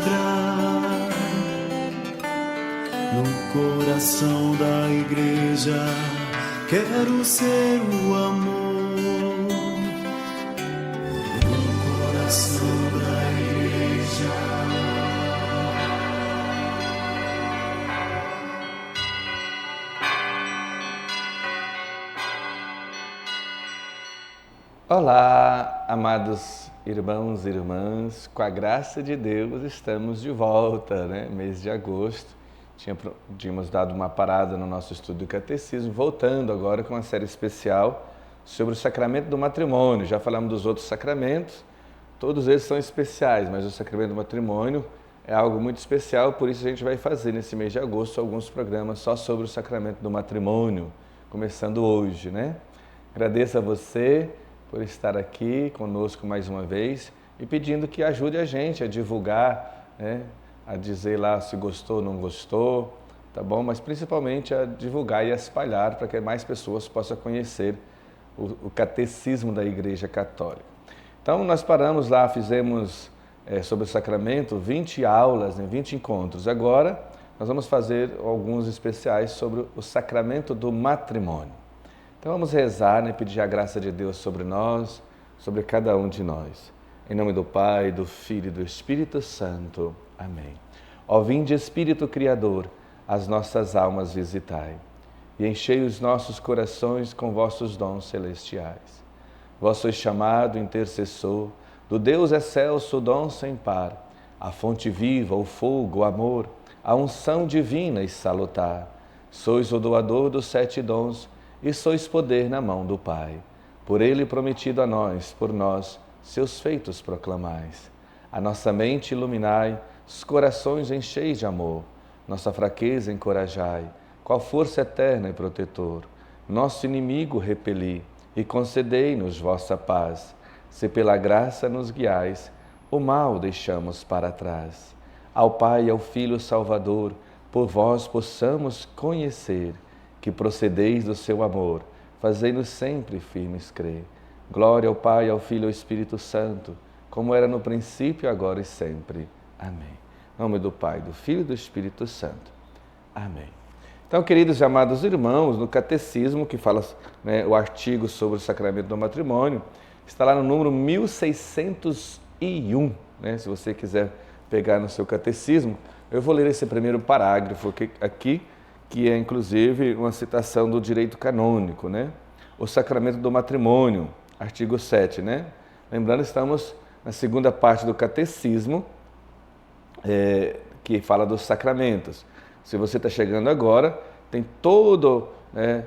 entrar no coração da igreja. Quero ser o amor no coração da igreja. Olá, amados irmãos e irmãs, com a graça de Deus estamos de volta, né? Mês de agosto, tínhamos dado uma parada no nosso estudo do catecismo, voltando agora com uma série especial sobre o sacramento do matrimônio. Já falamos dos outros sacramentos, todos eles são especiais, mas o sacramento do matrimônio é algo muito especial, por isso a gente vai fazer nesse mês de agosto alguns programas só sobre o sacramento do matrimônio, começando hoje, né? Agradeço a você por estar aqui conosco mais uma vez e pedindo que ajude a gente a divulgar, né? A dizer lá se gostou ou não gostou, tá bom? Mas principalmente a divulgar e a espalhar para que mais pessoas possam conhecer o catecismo da Igreja Católica. Então nós paramos lá, fizemos sobre o sacramento 20 aulas, né? 20 encontros. Agora nós vamos fazer alguns especiais sobre o sacramento do matrimônio. Então vamos rezar, né, pedir a graça de Deus sobre nós, sobre cada um de nós. Em nome do Pai, do Filho e do Espírito Santo. Amém. Ó vinde Espírito Criador, as nossas almas visitai, e enchei os nossos corações com vossos dons celestiais. Vós sois chamado intercessor do Deus excelso, dom sem par, a fonte viva, o fogo, o amor, a unção divina e salutar. Sois o doador dos 7 dons, e sois poder na mão do Pai. Por ele prometido a nós, por nós, seus feitos proclamais. A nossa mente iluminai, os corações encheis de amor. Nossa fraqueza encorajai, qual força eterna e protetor. Nosso inimigo repeli, e concedei-nos vossa paz. Se pela graça nos guiais, o mal deixamos para trás. Ao Pai e ao Filho Salvador, por vós possamos conhecer, que procedeis do seu amor, fazei-nos sempre firmes crer. Glória ao Pai, ao Filho e ao Espírito Santo, como era no princípio, agora e sempre. Amém. Em nome do Pai, do Filho e do Espírito Santo. Amém. Então, queridos e amados irmãos, no Catecismo, que fala, né, o artigo sobre o sacramento do matrimônio, está lá no número 1601, né? Se você quiser pegar no seu Catecismo, eu vou ler esse primeiro parágrafo aqui, que é inclusive uma citação do direito canônico, né? O sacramento do matrimônio, artigo 7, né? Lembrando, estamos na segunda parte do catecismo, que fala dos sacramentos. Se você está chegando agora, tem todo, né,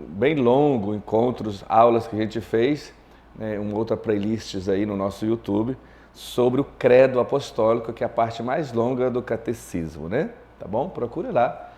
bem longo, encontros, aulas que a gente fez, né, uma outra playlist aí no nosso YouTube, sobre o credo apostólico, que é a parte mais longa do catecismo, né? Tá bom? Procure lá.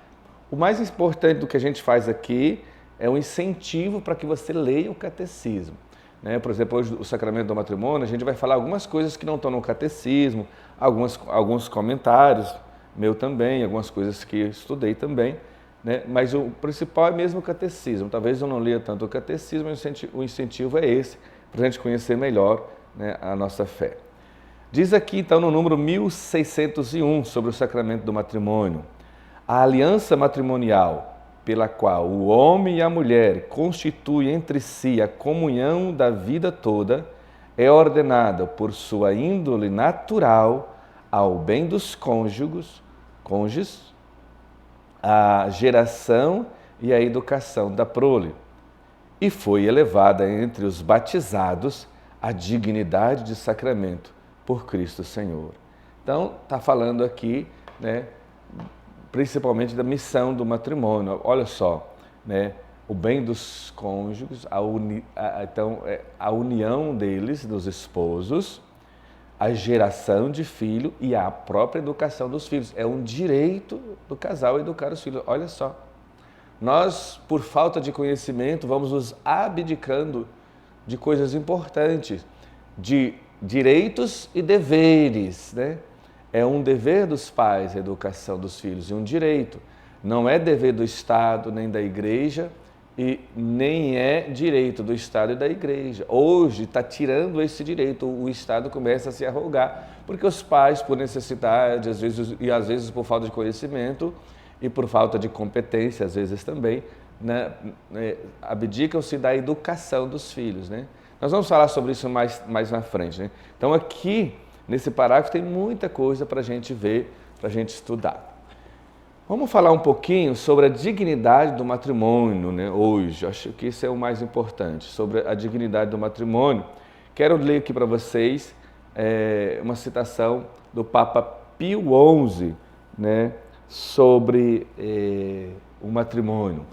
O mais importante do que a gente faz aqui é um incentivo para que você leia o catecismo, né? Por exemplo, hoje o sacramento do matrimônio, a gente vai falar algumas coisas que não estão no catecismo, alguns comentários, meu também, algumas coisas que eu estudei também, né? Mas o principal é mesmo o catecismo. Talvez eu não leia tanto o catecismo, mas o incentivo é esse, para a gente conhecer melhor, né, a nossa fé. Diz aqui então no número 1601 sobre o sacramento do matrimônio: a aliança matrimonial, pela qual o homem e a mulher constituem entre si a comunhão da vida toda, é ordenada por sua índole natural ao bem dos cônjuges, a geração e a educação da prole, e foi elevada entre os batizados à dignidade de sacramento por Cristo Senhor. Então, está falando aqui, né, principalmente da missão do matrimônio. Olha só, né? O bem dos cônjuges, a união deles, dos esposos, a geração de filho e a própria educação dos filhos. É um direito do casal educar os filhos. Olha só, nós, por falta de conhecimento, vamos nos abdicando de coisas importantes, de direitos e deveres, né? É um dever dos pais a educação dos filhos e um direito. Não é dever do Estado nem da Igreja e nem é direito do Estado e da Igreja. Hoje está tirando esse direito, o Estado começa a se arrogar, porque os pais, por necessidade, às vezes por falta de conhecimento e por falta de competência, às vezes também, né, abdicam-se da educação dos filhos, né? Nós vamos falar sobre isso mais na frente, né? Então aqui, nesse parágrafo, tem muita coisa para a gente ver, para a gente estudar. Vamos falar um pouquinho sobre a dignidade do matrimônio, né, hoje. Acho que isso é o mais importante, sobre a dignidade do matrimônio. Quero ler aqui para vocês uma citação do Papa Pio XI, né, sobre o matrimônio.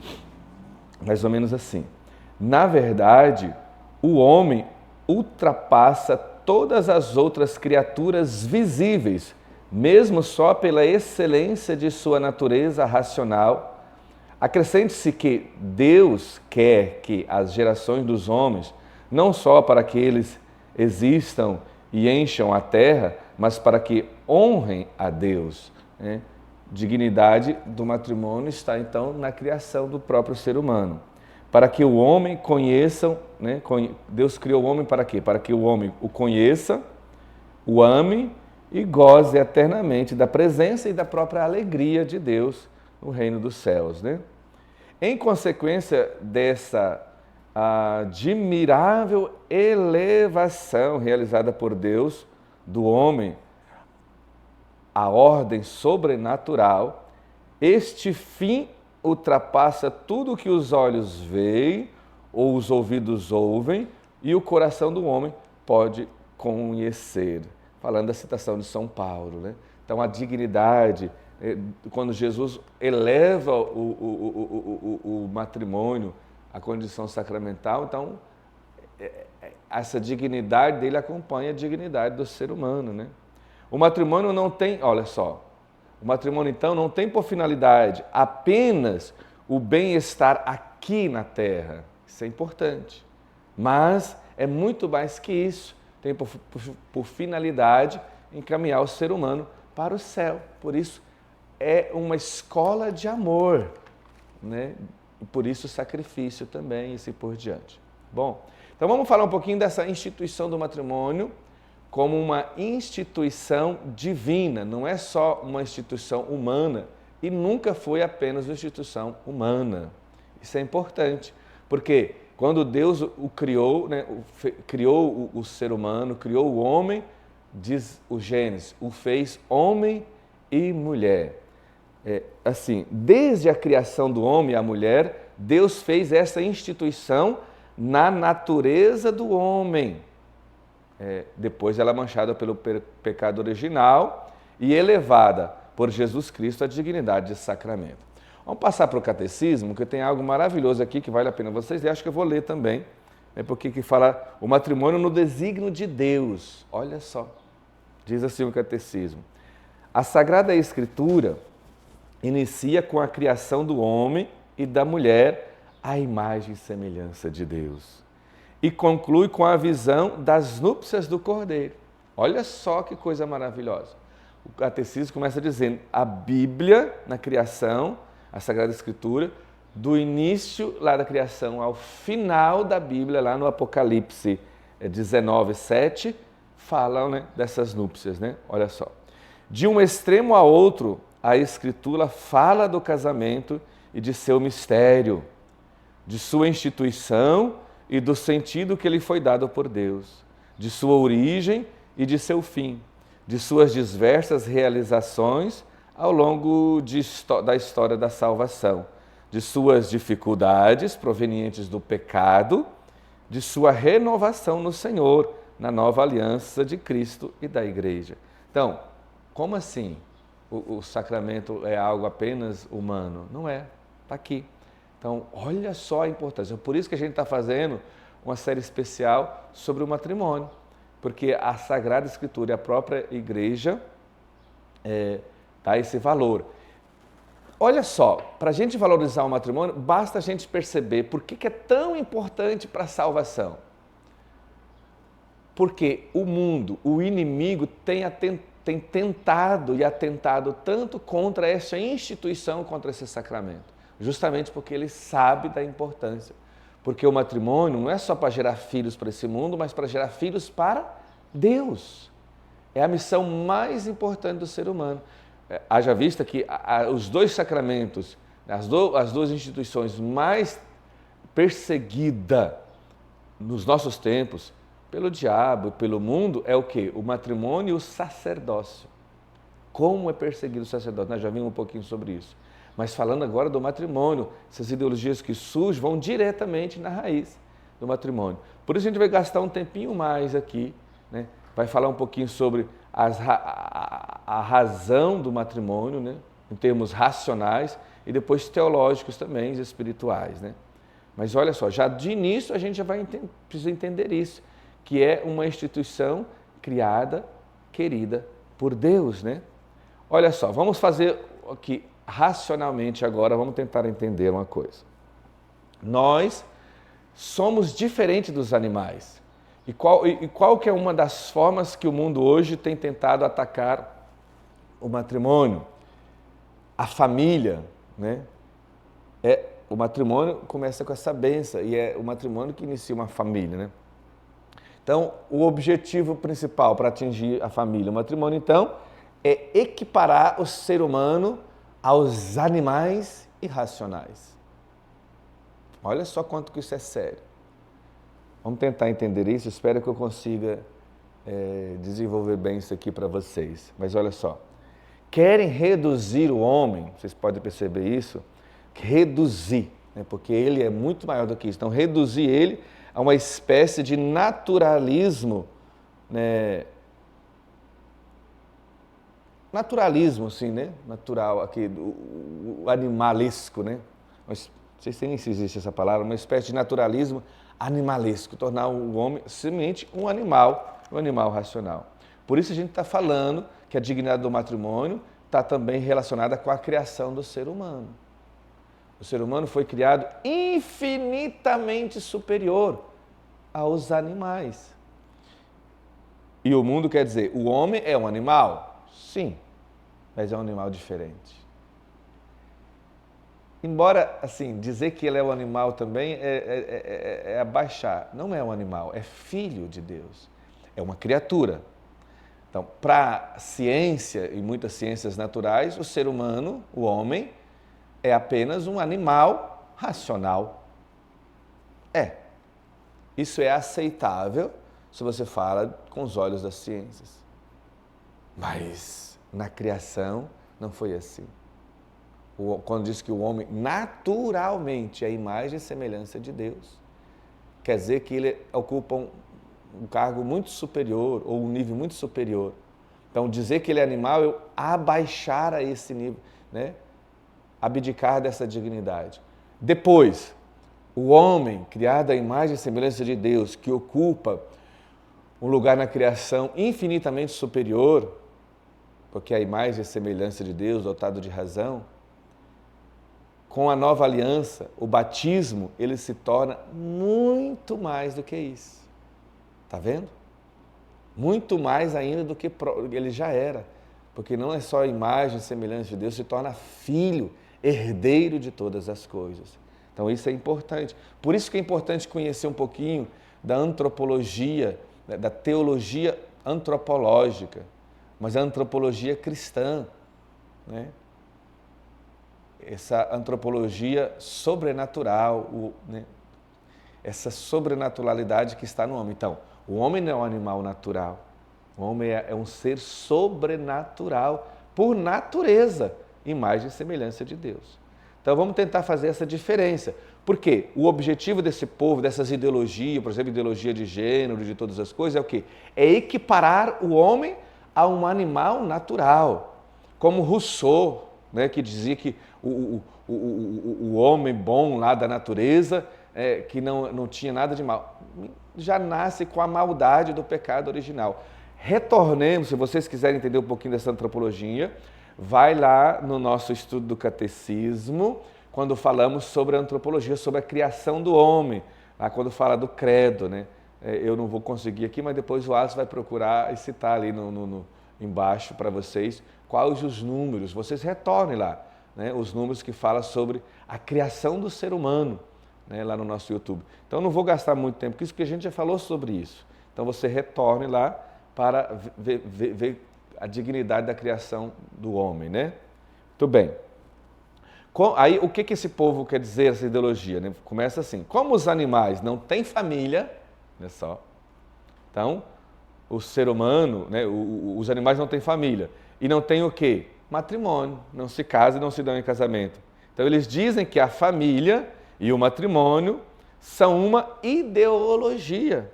Mais ou menos assim. Na verdade, o homem ultrapassa todas as outras criaturas visíveis, mesmo só pela excelência de sua natureza racional. Acrescente-se que Deus quer que as gerações dos homens, não só para que eles existam e encham a terra, mas para que honrem a Deus, né? Dignidade do matrimônio está então na criação do próprio ser humano. Para que o homem conheça, né? Deus criou o homem para quê? Para que o homem o conheça, o ame e goze eternamente da presença e da própria alegria de Deus no reino dos céus, né? Em consequência dessa admirável elevação realizada por Deus do homem à ordem sobrenatural, este fim ultrapassa tudo o que os olhos veem ou os ouvidos ouvem e o coração do homem pode conhecer. Falando da citação de São Paulo, né? Então, a dignidade, quando Jesus eleva o matrimônio à condição sacramental, então, essa dignidade dele acompanha a dignidade do ser humano, né? O matrimônio não tem, olha só, o matrimônio, então, não tem por finalidade apenas o bem-estar aqui na terra. Isso é importante. Mas é muito mais que isso. Tem por finalidade encaminhar o ser humano para o céu. Por isso, é uma escola de amor, né? E por isso o sacrifício também, e assim por diante. Bom, então vamos falar um pouquinho dessa instituição do matrimônio como uma instituição divina, não é só uma instituição humana e nunca foi apenas uma instituição humana. Isso é importante, porque quando Deus o criou, né, criou o ser humano, criou o homem, diz o Gênesis, o fez homem e mulher. Assim, desde a criação do homem e a mulher, Deus fez essa instituição na natureza do homem. Depois ela é manchada pelo pecado original e elevada por Jesus Cristo à dignidade de sacramento. Vamos passar para o catecismo, que tem algo maravilhoso aqui que vale a pena vocês lerem. Acho que eu vou ler também, né, porque que fala o matrimônio no desígnio de Deus. Olha só, diz assim o catecismo. A Sagrada Escritura inicia com a criação do homem e da mulher à imagem e semelhança de Deus. E conclui com a visão das núpcias do Cordeiro. Olha só que coisa maravilhosa. O catecismo começa dizendo, a Bíblia na criação, a Sagrada Escritura, do início lá da criação ao final da Bíblia, lá no Apocalipse 19:7, falam, né, dessas núpcias, né? Olha só. De um extremo a outro, a Escritura fala do casamento e de seu mistério, de sua instituição e do sentido que lhe foi dado por Deus, de sua origem e de seu fim, de suas diversas realizações ao longo da história da salvação, de suas dificuldades provenientes do pecado, de sua renovação no Senhor, na nova aliança de Cristo e da Igreja. Então, como assim o sacramento é algo apenas humano? Não é, está aqui. Então, olha só a importância. Por isso que a gente está fazendo uma série especial sobre o matrimônio, porque a Sagrada Escritura e a própria Igreja dá esse valor. Olha só, para a gente valorizar o matrimônio, basta a gente perceber por que é tão importante para a salvação. Porque o mundo, o inimigo, tem tentado e atentado tanto contra essa instituição, contra esse sacramento. justamente porque ele sabe da importância. Porque o matrimônio não é só para gerar filhos para esse mundo, mas para gerar filhos para Deus. É a missão mais importante do ser humano. Haja vista que os dois sacramentos, as duas instituições mais perseguidas nos nossos tempos, pelo diabo e pelo mundo, é o quê? O matrimônio e o sacerdócio. Como é perseguido o sacerdócio? Nós já vimos um pouquinho sobre isso. Mas falando agora do matrimônio, essas ideologias que surgem vão diretamente na raiz do matrimônio. Por isso a gente vai gastar um tempinho mais aqui, né? Vai falar um pouquinho sobre a razão do matrimônio, né? Em termos racionais, e depois teológicos também, espirituais, né? Mas olha só, já de início a gente já precisa entender isso, que é uma instituição criada, querida por Deus, né? Olha só, vamos fazer aqui racionalmente agora, vamos tentar entender uma coisa. Nós somos diferentes dos animais. E qual que é uma das formas que o mundo hoje tem tentado atacar o matrimônio? A família, né? O matrimônio começa com essa bênção e é o matrimônio que inicia uma família, né? Então, o objetivo principal para atingir a família, o matrimônio, então, é equiparar o ser humano aos animais irracionais. Olha só quanto que isso é sério. Vamos tentar entender isso, espero que eu consiga desenvolver bem isso aqui para vocês. Mas olha só, querem reduzir o homem, vocês podem perceber isso, reduzir, né? Porque ele é muito maior do que isso. Então, reduzir ele a uma espécie de naturalismo, né? Naturalismo, assim, né? Natural, aqui, o animalesco, né? Não sei se nem se existe essa palavra, uma espécie de naturalismo animalesco, tornar o homem simplesmente um animal racional. Por isso a gente está falando que a dignidade do matrimônio está também relacionada com a criação do ser humano. O ser humano foi criado infinitamente superior aos animais. E o mundo quer dizer, o homem é um animal? Sim, mas é um animal diferente. Embora, assim, dizer que ele é um animal também é abaixar. Não é um animal, é filho de Deus. É uma criatura. Então, para a ciência e muitas ciências naturais, o ser humano, o homem, é apenas um animal racional. Isso é aceitável se você fala com os olhos das ciências. Mas na criação não foi assim. Quando diz que o homem naturalmente é a imagem e semelhança de Deus, quer dizer que ele ocupa um cargo muito superior ou um nível muito superior. Então, dizer que ele é animal é abaixar a esse nível, né? Abdicar dessa dignidade. Depois, o homem, criado à imagem e semelhança de Deus, que ocupa um lugar na criação infinitamente superior, porque a imagem e semelhança de Deus, dotado de razão, com a nova aliança, o batismo, ele se torna muito mais do que isso. Está vendo? Muito mais ainda do que ele já era. Porque não é só a imagem e semelhança de Deus, se torna filho, herdeiro de todas as coisas. Então isso é importante. Por isso que é importante conhecer um pouquinho da antropologia, da teologia antropológica, mas a antropologia cristã, né? Essa antropologia sobrenatural, né? Essa sobrenaturalidade que está no homem. Então, o homem não é um animal natural, o homem é um ser sobrenatural, por natureza, imagem e semelhança de Deus. Então, vamos tentar fazer essa diferença. Por quê? O objetivo desse povo, dessas ideologias, por exemplo, ideologia de gênero, de todas as coisas, é o quê? É equiparar o homem a um animal natural. Como Rousseau, né, que dizia que o homem bom lá da natureza, que não tinha nada de mal, já nasce com a maldade do pecado original. Retornemos, se vocês quiserem entender um pouquinho dessa antropologia, vai lá no nosso estudo do catecismo, quando falamos sobre a antropologia, sobre a criação do homem, lá quando fala do credo, né? Eu não vou conseguir aqui, mas depois o Alisson vai procurar e citar ali embaixo para vocês quais os números. Vocês retornem lá né, os números que falam sobre a criação do ser humano, né, lá no nosso YouTube. Então não vou gastar muito tempo com isso, porque a gente já falou sobre isso. Então você retorne lá para ver a dignidade da criação do homem, né? Muito bem. Aí o que esse povo quer dizer, essa ideologia? Né? Começa assim, como os animais não têm família, olha só, então o ser humano, né, os animais não têm família, e não têm o quê? Matrimônio, não se casam e não se dão em casamento. Então eles dizem que a família e o matrimônio são uma ideologia,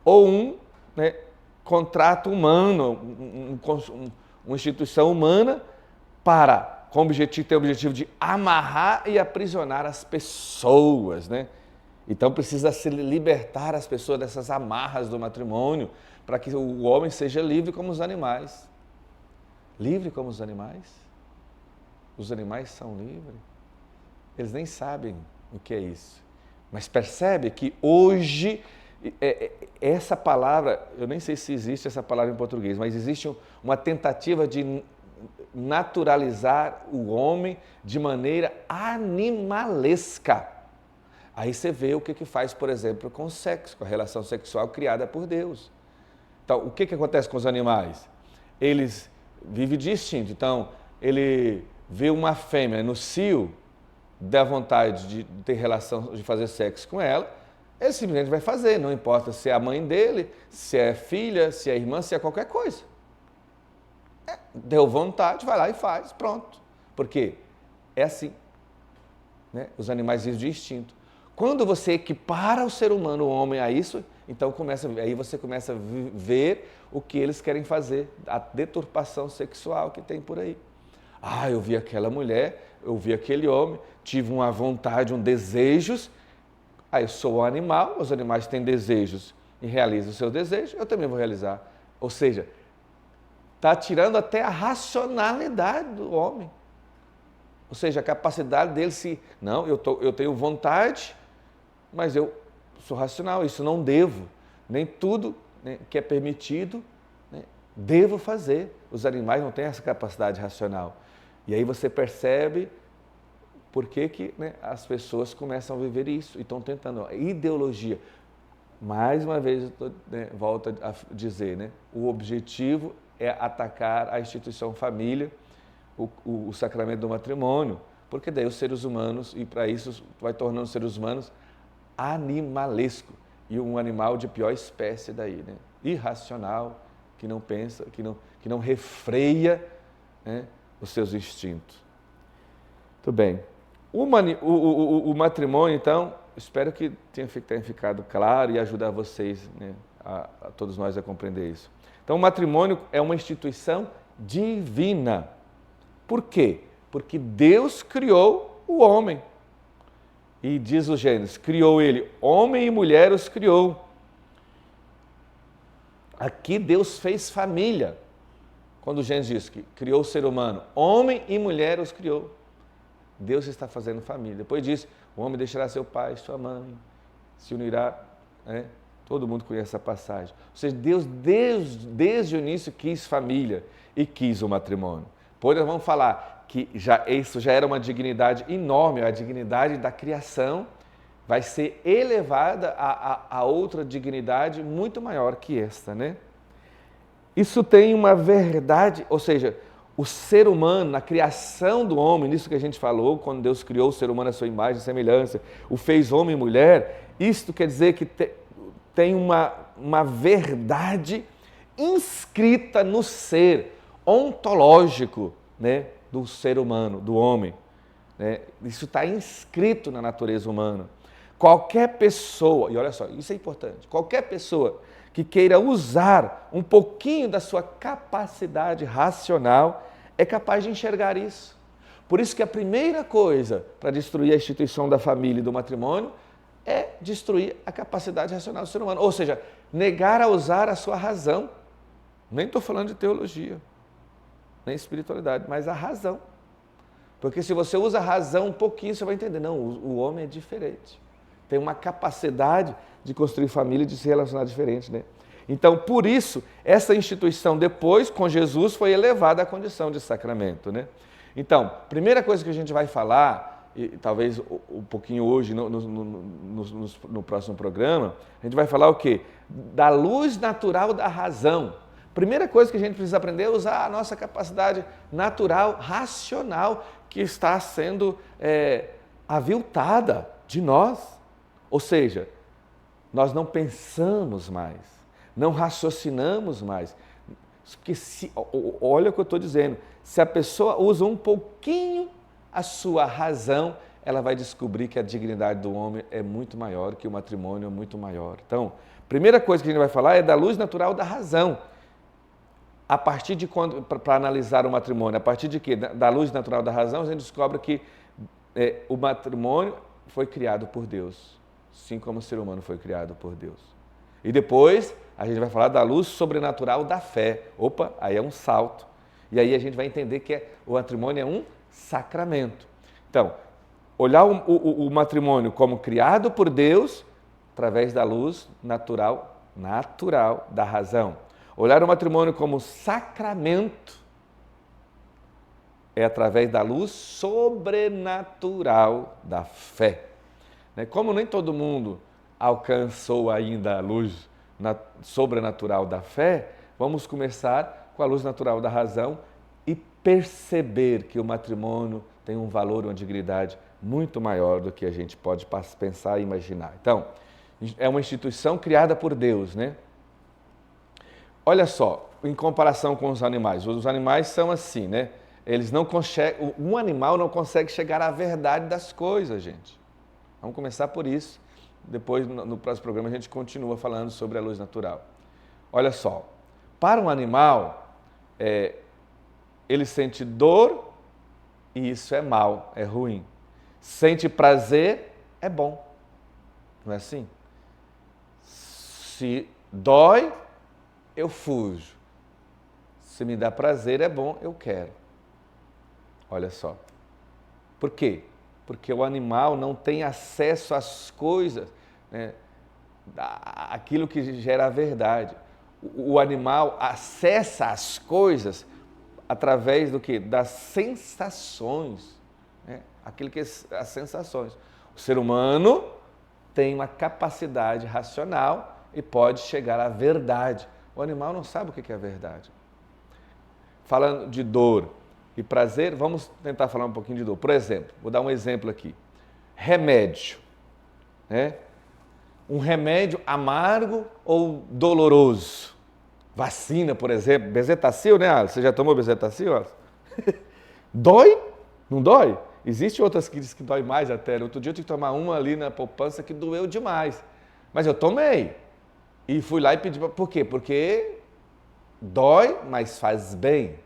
ou né, contrato humano, uma instituição humana tem o objetivo de amarrar e aprisionar as pessoas, né? Então precisa se libertar as pessoas dessas amarras do matrimônio para que o homem seja livre como os animais. Livre como os animais? Os animais são livres? Eles nem sabem o que é isso. Mas percebe que hoje, essa palavra, eu nem sei se existe essa palavra em português, mas existe uma tentativa de naturalizar o homem de maneira animalesca. Aí você vê o que faz, por exemplo, com o sexo, com a relação sexual criada por Deus. Então, o que acontece com os animais? Eles vivem de instinto. Então, ele vê uma fêmea no cio, dá vontade de ter relação, de fazer sexo com ela, ele simplesmente vai fazer, não importa se é a mãe dele, se é filha, se é irmã, se é qualquer coisa. Deu vontade, vai lá e faz, pronto. Por quê? É assim, né? Os animais vivem de instinto. Quando você equipara o ser humano, o homem, a isso, então aí você começa a ver o que eles querem fazer, a deturpação sexual que tem por aí. Ah, eu vi aquela mulher, eu vi aquele homem, tive uma vontade, desejos. Ah, eu sou um animal, os animais têm desejos e realizam os seus desejos, eu também vou realizar. Ou seja, está tirando até a racionalidade do homem. Ou seja, a capacidade dele não, eu tenho vontade, mas eu sou racional, isso não devo. Nem tudo, né, que é permitido, né, devo fazer. Os animais não têm essa capacidade racional. E aí você percebe por que né, as pessoas começam a viver isso e estão tentando. Ideologia. Mais uma vez, volto a dizer, né, o objetivo é atacar a instituição família, o sacramento do matrimônio, porque daí os seres humanos, e para isso vai tornando os seres humanos animalesco, e um animal de pior espécie daí, né? Irracional, que não pensa, que não refreia, né, os seus instintos. Muito bem. O matrimônio, então, espero que tenha ficado claro e ajudar vocês, né, a todos nós a compreender isso. Então, o matrimônio é uma instituição divina. Por quê? Porque Deus criou o homem. E diz o Gênesis, criou ele, homem e mulher os criou. Aqui Deus fez família. Quando o Gênesis diz que criou o ser humano, homem e mulher os criou. Deus está fazendo família. Depois diz, o homem deixará seu pai, sua mãe, se unirá, né? Todo mundo conhece essa passagem. Ou seja, Deus desde o início quis família e quis o matrimônio. Depois nós vamos falar que isso já era uma dignidade enorme, a dignidade da criação vai ser elevada a outra dignidade muito maior que esta, né? Isso tem uma verdade, ou seja, o ser humano, na criação do homem, nisso que a gente falou, quando Deus criou o ser humano à sua imagem e semelhança, o fez homem e mulher, isto quer dizer que tem uma verdade inscrita no ser ontológico, né, do ser humano, do homem. Né? Isso está inscrito na natureza humana. Qualquer pessoa, e olha só, isso é importante, qualquer pessoa que queira usar um pouquinho da sua capacidade racional é capaz de enxergar isso. Por isso que a primeira coisa para destruir a instituição da família e do matrimônio é destruir a capacidade racional do ser humano. Ou seja, negar a usar a sua razão. Nem estou falando de teologia, nem espiritualidade, mas a razão. Porque se você usa a razão um pouquinho, você vai entender. Não, o homem é diferente. Tem uma capacidade de construir família e de se relacionar diferente, né? Então, por isso, essa instituição depois, com Jesus, foi elevada à condição de sacramento, né? Então, primeira coisa que a gente vai falar, e talvez um pouquinho hoje, no próximo programa, a gente vai falar o quê? Da luz natural da razão. Primeira coisa que a gente precisa aprender é usar a nossa capacidade natural, racional, que está sendo aviltada de nós. Ou seja, nós não pensamos mais, não raciocinamos mais. Porque olha o que eu estou dizendo, se a pessoa usa um pouquinho a sua razão, ela vai descobrir que a dignidade do homem é muito maior, que o matrimônio é muito maior. Então, primeira coisa que a gente vai falar é da luz natural da razão. A partir de quando, para analisar o matrimônio, a partir de quê? Da luz natural da razão, a gente descobre que o matrimônio foi criado por Deus, assim como o ser humano foi criado por Deus. E depois a gente vai falar da luz sobrenatural da fé. Opa, aí é um salto. E aí a gente vai entender que o matrimônio é um sacramento. Então, olhar o matrimônio como criado por Deus através da luz natural da razão. Olhar o matrimônio como sacramento é através da luz sobrenatural da fé. Como nem todo mundo alcançou ainda a luz sobrenatural da fé, vamos começar com a luz natural da razão e perceber que o matrimônio tem um valor, uma dignidade muito maior do que a gente pode pensar e imaginar. Então, é uma instituição criada por Deus, né? Olha só, em comparação com os animais são assim, né? Eles não conseguem, um animal não consegue chegar à verdade das coisas, gente. Vamos começar por isso. Depois, no próximo programa, a gente continua falando sobre a luz natural. Olha só, para um animal, ele sente dor e isso é mal, é ruim. Sente prazer, é bom. Não é assim? Se dói, eu fujo. Se me dá prazer, é bom, eu quero. Olha só. Por quê? Porque o animal não tem acesso às coisas, né? Aquilo que gera a verdade. O animal acessa as coisas através do quê? Das sensações, né? Aquilo que as sensações. O ser humano tem uma capacidade racional e pode chegar à verdade. O animal não sabe o que é a verdade. Falando de dor e prazer, vamos tentar falar um pouquinho de dor. Por exemplo, vou dar um exemplo aqui. Remédio, né? Um remédio amargo ou doloroso. Vacina, por exemplo, bezetacil, né, Alisson? Você já tomou bezetacil, Alisson? Dói? Não dói? Existem outras que dizem que dói mais até. Outro dia eu tive que tomar uma ali na poupança que doeu demais. Mas eu tomei. E fui lá e pedi, por quê? Porque dói, mas faz bem.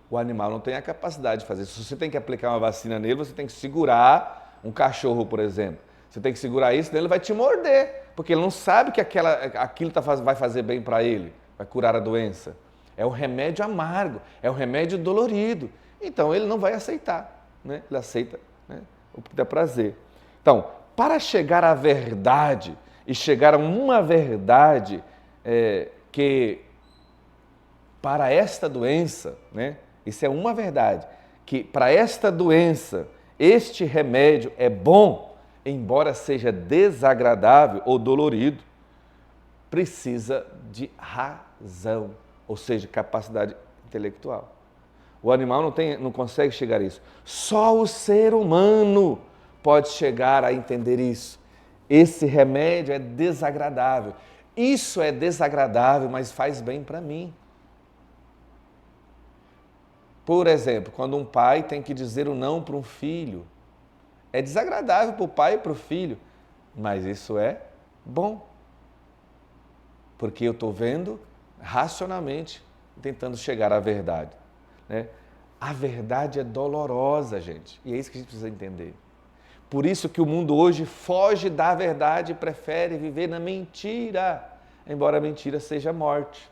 O animal não tem a capacidade de fazer isso. Se você tem que aplicar uma vacina nele, você tem que segurar um cachorro, por exemplo. Você tem que segurar isso, senão ele vai te morder, porque ele não sabe que aquilo vai fazer bem para ele, vai curar a doença. É um remédio amargo, é um remédio dolorido. Então ele não vai aceitar, né? Ele aceita, né, o que dá prazer. Então, para chegar à verdade, e chegar a uma verdade que para esta doença, né? Isso é uma verdade, que para esta doença, este remédio é bom, embora seja desagradável ou dolorido, precisa de razão, ou seja, capacidade intelectual. O animal não consegue chegar a isso. Só o ser humano pode chegar a entender isso. Esse remédio é desagradável. Isso é desagradável, mas faz bem para mim. Por exemplo, quando um pai tem que dizer o não para um filho, é desagradável para o pai e para o filho, mas isso é bom. Porque eu estou vendo racionalmente, tentando chegar à verdade, né? A verdade é dolorosa, gente, e é isso que a gente precisa entender. Por isso que o mundo hoje foge da verdade e prefere viver na mentira, embora a mentira seja morte.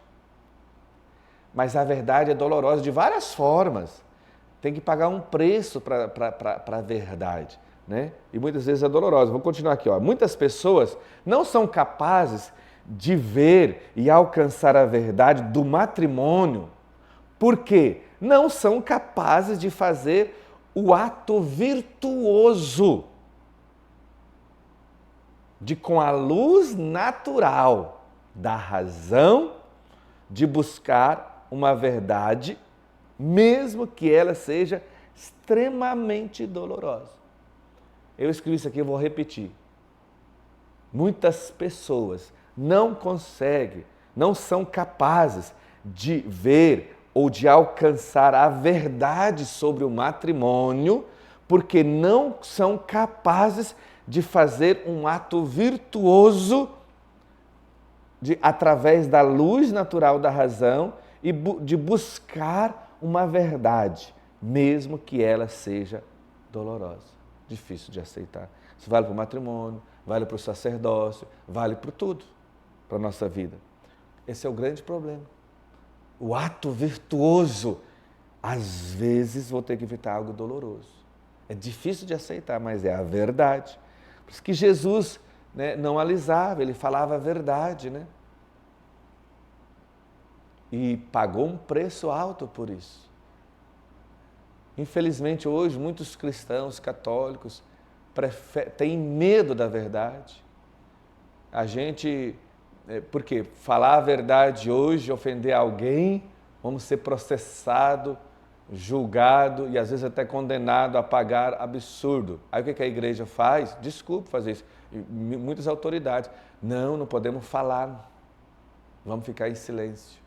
Mas a verdade é dolorosa de várias formas. Tem que pagar um preço para a verdade, né? E muitas vezes é dolorosa. Vou continuar aqui, ó. Muitas pessoas não são capazes de ver e alcançar a verdade do matrimônio. Por quê? não são capazes de fazer o ato virtuoso de, com a luz natural da razão, de buscar uma verdade, mesmo que ela seja extremamente dolorosa. Eu escrevi isso aqui, eu vou repetir. Muitas pessoas não conseguem, não são capazes de ver ou de alcançar a verdade sobre o matrimônio, porque não são capazes de fazer um ato virtuoso através da luz natural da razão e de buscar uma verdade, mesmo que ela seja dolorosa, difícil de aceitar. Isso vale para o matrimônio, vale para o sacerdócio, vale para tudo, para a nossa vida. Esse é o grande problema. O ato virtuoso, às vezes vou ter que evitar algo doloroso. É difícil de aceitar, mas é a verdade. Por isso que Jesus, né, não alisava, ele falava a verdade, né? E pagou um preço alto por isso. Infelizmente, hoje, muitos cristãos católicos têm medo da verdade. A gente, porque falar a verdade hoje, ofender alguém, vamos ser processado, julgado e às vezes até condenado a pagar absurdo. Aí o que a igreja faz? Desculpe fazer isso. E muitas autoridades, não podemos falar, vamos ficar em silêncio.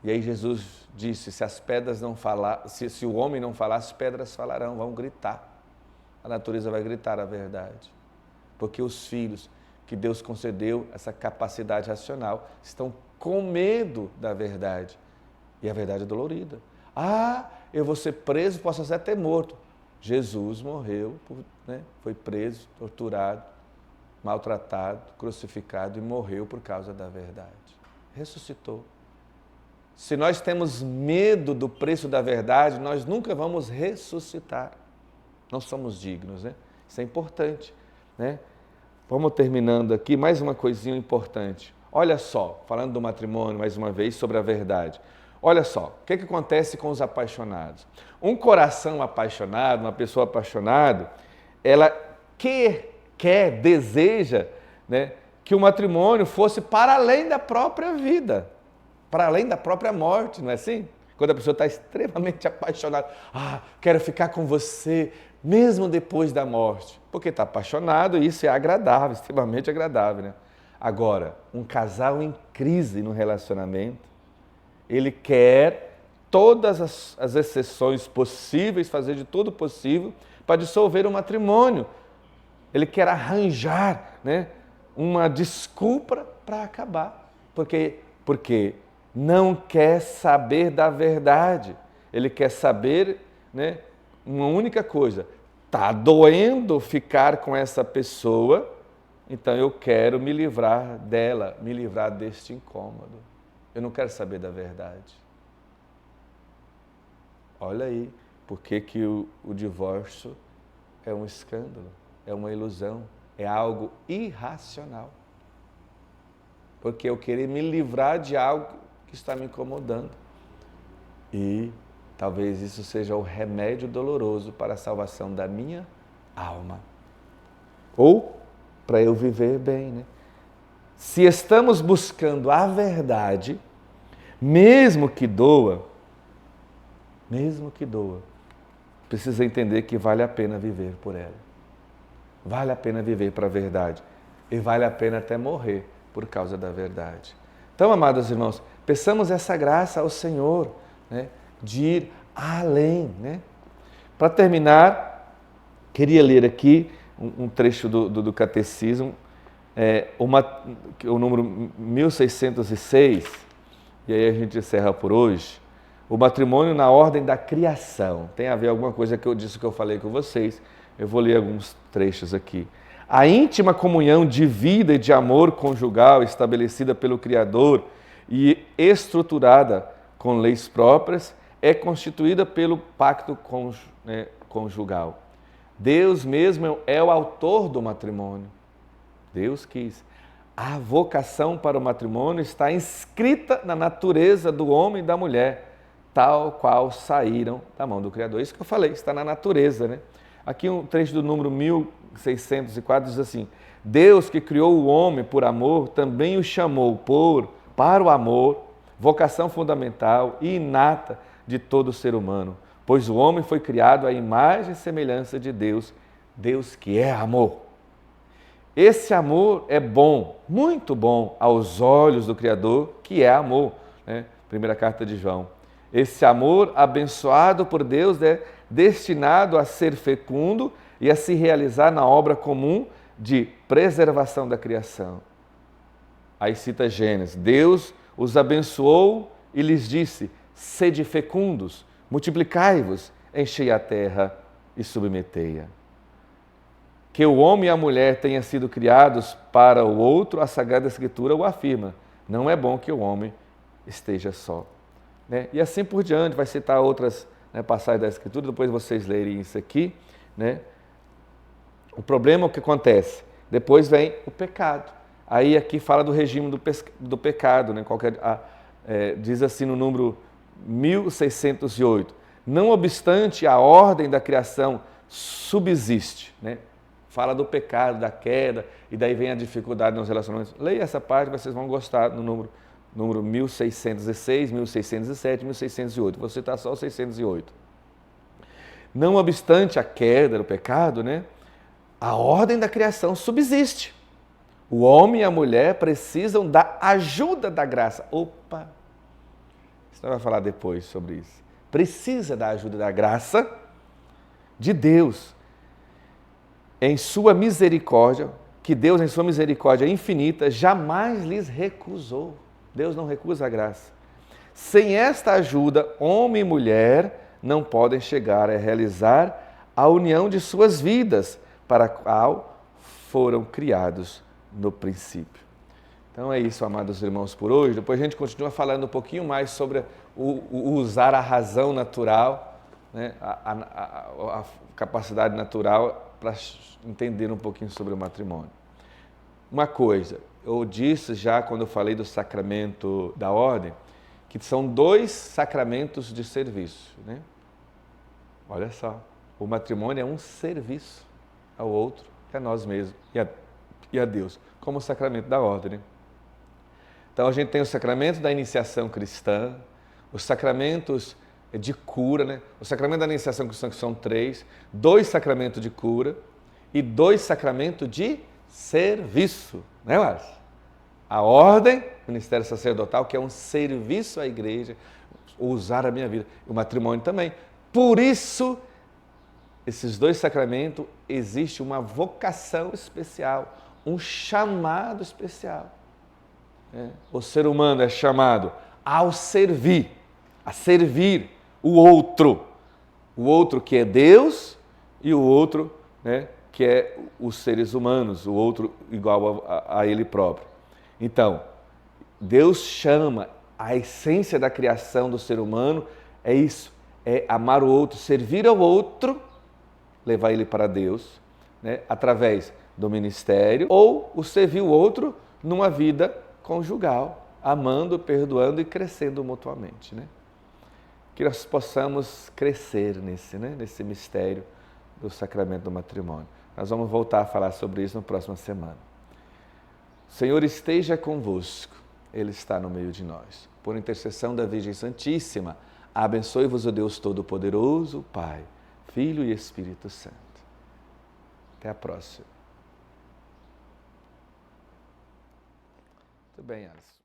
E aí Jesus disse, se as pedras não falar, se o homem não falar, as pedras falarão, vão gritar. A natureza vai gritar a verdade. Porque os filhos que Deus concedeu essa capacidade racional estão com medo da verdade. E a verdade é dolorida. Eu vou ser preso, posso até ter morto. Jesus morreu, foi preso, torturado, maltratado, crucificado e morreu por causa da verdade. Ressuscitou. Se nós temos medo do preço da verdade, nós nunca vamos ressuscitar. Não somos dignos, né? Isso é importante, né? Vamos terminando aqui, mais uma coisinha importante. Olha só, falando do matrimônio mais uma vez, sobre a verdade. Olha só, o que acontece com os apaixonados? Um coração apaixonado, uma pessoa apaixonada, ela deseja, né, que o matrimônio fosse para além da própria vida, para além da própria morte, não é assim? Quando a pessoa está extremamente apaixonada, quero ficar com você, mesmo depois da morte, porque está apaixonado e isso é agradável, extremamente agradável, né? Agora, um casal em crise no relacionamento, ele quer todas as exceções possíveis, fazer de tudo possível para dissolver o matrimônio. Ele quer arranjar, né, uma desculpa para acabar, porque não quer saber da verdade. Ele quer saber, né, uma única coisa, está doendo ficar com essa pessoa, então eu quero me livrar dela, me livrar deste incômodo. Eu não quero saber da verdade. Olha aí, por que o divórcio é um escândalo, é uma ilusão, é algo irracional. Porque eu querer me livrar de algo que está me incomodando. E talvez isso seja o remédio doloroso para a salvação da minha alma. Ou para eu viver bem, né? Se estamos buscando a verdade, mesmo que doa, precisa entender que vale a pena viver por ela. Vale a pena viver para a verdade. E vale a pena até morrer por causa da verdade. Então, amados irmãos, peçamos essa graça ao Senhor, né, de ir além, né? Para terminar, queria ler aqui um trecho do Catecismo, o número 1606, e aí a gente encerra por hoje. O matrimônio na ordem da criação. Tem a ver alguma coisa disso que eu falei com vocês. Eu vou ler alguns trechos aqui. A íntima comunhão de vida e de amor conjugal estabelecida pelo Criador e estruturada com leis próprias é constituída pelo pacto conjugal. Deus mesmo é o autor do matrimônio. Deus quis. A vocação para o matrimônio está inscrita na natureza do homem e da mulher. tal qual saíram da mão do Criador. Isso que eu falei, está na natureza, né? Aqui um trecho do número 1604 diz assim: Deus que criou o homem por amor, também o chamou para o amor, vocação fundamental e inata de todo ser humano, pois o homem foi criado à imagem e semelhança de Deus, Deus que é amor. Esse amor é bom, muito bom aos olhos do Criador, que é amor, né? Primeira carta de João. Esse amor abençoado por Deus é destinado a ser fecundo e a se realizar na obra comum de preservação da criação. Aí cita Gênesis: Deus os abençoou e lhes disse: sede fecundos, multiplicai-vos, enchei a terra e submetei-a. Que o homem e a mulher tenham sido criados para o outro, a Sagrada Escritura o afirma: não é bom que o homem esteja só. Né? E assim por diante, vai citar outras, né, passagens da Escritura, depois vocês lerem isso aqui. Né? O problema é o que acontece? Depois vem o pecado. Aí aqui fala do regime do pecado, né? Diz assim no número 1608: não obstante a ordem da criação subsiste, né? Fala do pecado, da queda, e daí vem a dificuldade nos relacionamentos. Leia essa parte, vocês vão gostar no número 1606, 1607, 1608. Vou citar só o 608. Não obstante a queda do pecado, né? A ordem da criação subsiste. O homem e a mulher precisam da ajuda da graça. Opa! Você vai falar depois sobre isso. Precisa da ajuda da graça de Deus. Em sua misericórdia, que Deus em sua misericórdia infinita jamais lhes recusou. Deus não recusa a graça. Sem esta ajuda, homem e mulher não podem chegar a realizar a união de suas vidas, para a qual foram criados no princípio. Então é isso, amados irmãos, por hoje. Depois a gente continua falando um pouquinho mais sobre o usar a razão natural, né? a capacidade natural, para entender um pouquinho sobre o matrimônio. Uma coisa, eu disse já quando eu falei do sacramento da ordem, que são 2 sacramentos de serviço. Né? Olha só, o matrimônio é um serviço ao outro, que é a nós mesmos e a Deus, como o sacramento da ordem. Né? Então a gente tem o sacramento da iniciação cristã, os sacramentos de cura, né? O sacramento da iniciação cristã, que são 3, 2 sacramentos de cura e 2 sacramentos de serviço, né, Márcio? A ordem, o ministério sacerdotal, que é um serviço à igreja, usar a minha vida, o matrimônio também. Por isso, esses 2 sacramentos, existe uma vocação especial, um chamado especial. Né? O ser humano é chamado ao servir, a servir o outro que é Deus e o outro, né, que é os seres humanos, o outro igual a ele próprio. Então, Deus chama, a essência da criação do ser humano é isso, é amar o outro, servir ao outro, levar ele para Deus, né, através do ministério, ou o servir o outro numa vida conjugal, amando, perdoando e crescendo mutuamente, né? Que nós possamos crescer nesse mistério do sacramento do matrimônio. Nós vamos voltar a falar sobre isso na próxima semana. O Senhor esteja convosco, Ele está no meio de nós. Por intercessão da Virgem Santíssima, abençoe-vos o Deus Todo-Poderoso, Pai, Filho e Espírito Santo. Até a próxima. Muito bem, Alisson.